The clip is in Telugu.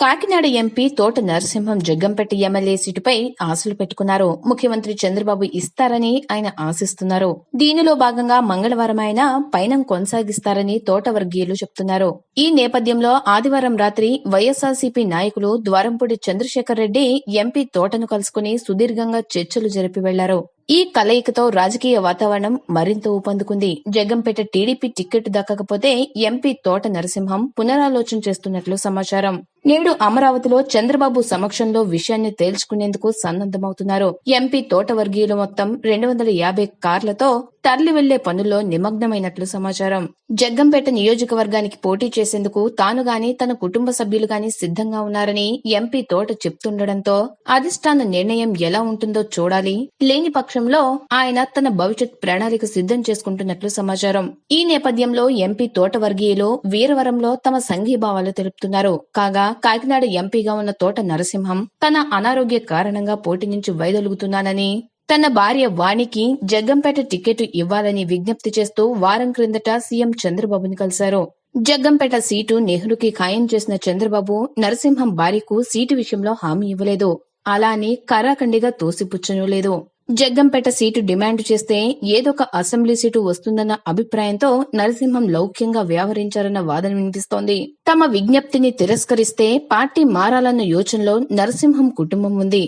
కాకినాడ ఎంపీ తోట నరసింహం జగ్గంపేట ఎమ్మెల్యే సీటుపై ఆశలు పెట్టుకున్నారు. ముఖ్యమంత్రి చంద్రబాబు ఇస్తారని ఆయన ఆశిస్తున్నారు. దీనిలో భాగంగా మంగళవారం ఆయన పయనం కొనసాగిస్తారని తోట వర్గీయులు చెబుతున్నారు. ఈ నేపథ్యంలో ఆదివారం రాత్రి వైఎస్ఆర్సీపీ నాయకులు ద్వారంపూడి చంద్రశేఖర్ రెడ్డి ఎంపీ తోటను కలుసుకుని సుదీర్ఘంగా చర్చలు జరిపి వెళ్లారు. ఈ కలయికతో రాజకీయ వాతావరణం మరింత ఊపందుకుంది. జగ్గంపేట టీడీపీ టికెట్ దక్కకపోతే ఎంపీ తోట నరసింహం పునరాలోచన చేస్తున్నట్లు సమాచారం. నేడు అమరావతిలో చంద్రబాబు సమక్షంలో విషయాన్ని తేల్చుకునేందుకు సన్నద్దమవుతున్నారు. ఎంపీ తోట వర్గీయులు మొత్తం 250 కార్లతో తరలి వెళ్లే పనుల్లో నిమగ్నమైనట్లు సమాచారం. జగ్గంపేట నియోజకవర్గానికి పోటీ చేసేందుకు తాను గాని తన కుటుంబ సభ్యులు గాని సిద్ధంగా ఉన్నారని ఎంపీ తోట చెప్తుండటంతో అధిష్టాన నిర్ణయం ఎలా ఉంటుందో చూడాలి. లేని పక్షంలో ఆయన తన భవిష్యత్ ప్రణాళిక సిద్ధం చేసుకుంటున్నట్లు సమాచారం. ఈ నేపథ్యంలో ఎంపీ తోట వర్గీయులు వీరవరంలో తమ సంఘీభావాలు తెలుపుతున్నారు. కాగా కాకినాడ ఎంపీగా ఉన్న తోట నరసింహం తన అనారోగ్య కారణంగా పోటీ నుంచి వైదొలుగుతున్నానని, తన భార్య వాణికి జగ్గంపేట టికెట్ ఇవ్వాలని విజ్ఞప్తి చేస్తూ వారం క్రిందట సీఎం చంద్రబాబుని కలిశారు. జగ్గంపేట సీటు నెహ్రూకి ఖాయం చేసిన చంద్రబాబు నరసింహం భార్యకు సీటు విషయంలో హామీ ఇవ్వలేదు. అలా అని కరాఖండిగా తోసిపుచ్చనూ లేదు. జగ్గంపేట సీటు డిమాండ్ చేస్తే ఏదొక అసెంబ్లీ సీటు వస్తుందన్న అభిప్రాయంతో నరసింహం లౌక్యంగా వ్యవహరించారన్న వాదన వినిపిస్తోంది. తమ విజ్ఞప్తిని తిరస్కరిస్తే పార్టీ మారాలన్న యోచనలో నరసింహం కుటుంబం ఉంది.